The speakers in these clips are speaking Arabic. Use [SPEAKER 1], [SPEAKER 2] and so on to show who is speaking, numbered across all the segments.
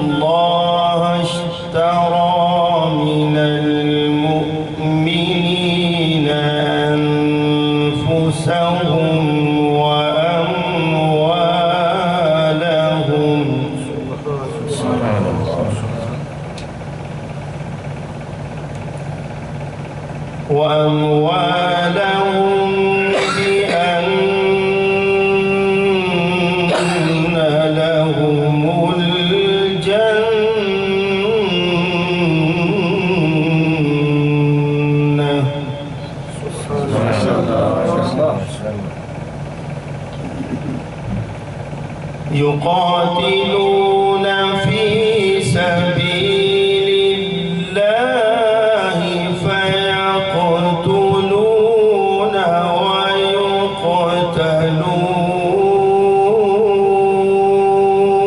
[SPEAKER 1] الله اشترى من المؤمنين أنفسهم وأموالهم بأن لهم الجنة يقاتلون في سبيل الله فيقتلون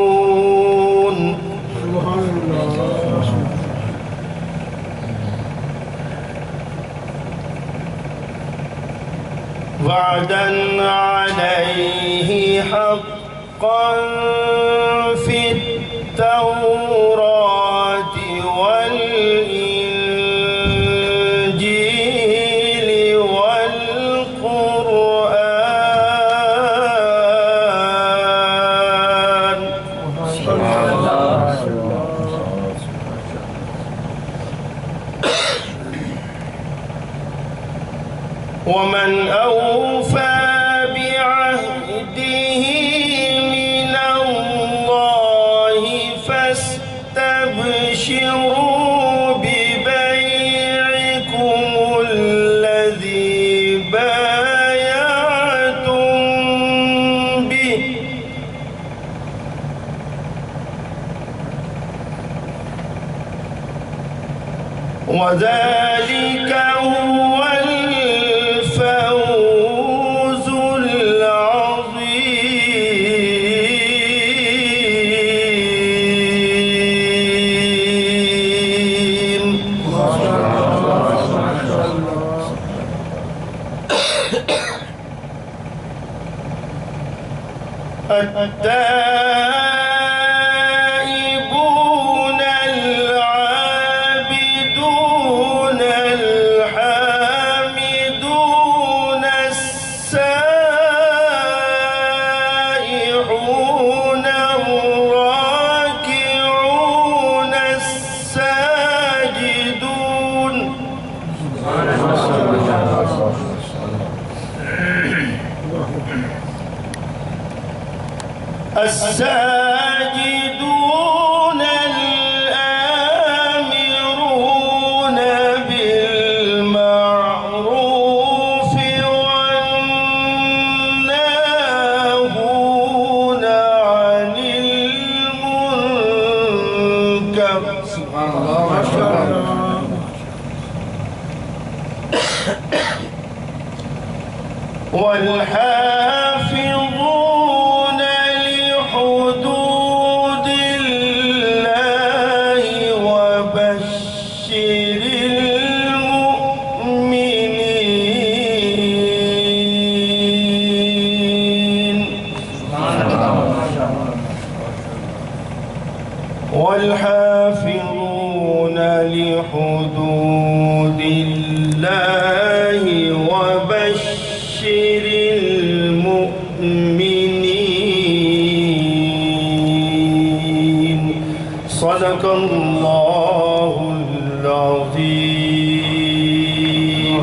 [SPEAKER 1] ويقتلون وعدا عليه حقا في التوراة والإنجيل والقرآن ومن أوفى بعهده من الله فاستبشروا ببيعكم الذي بايعتم به وذلك هو الفوز العظيم. التائبون العابدون الحامدون السائحون الراكعون الساجدون الساجدون الآمرون بالمعروف والناهون عن المنكر والحافظون لحدود الله وبشر المؤمنين والحافظون لحدود الله وبشر المؤمنين. صدق الله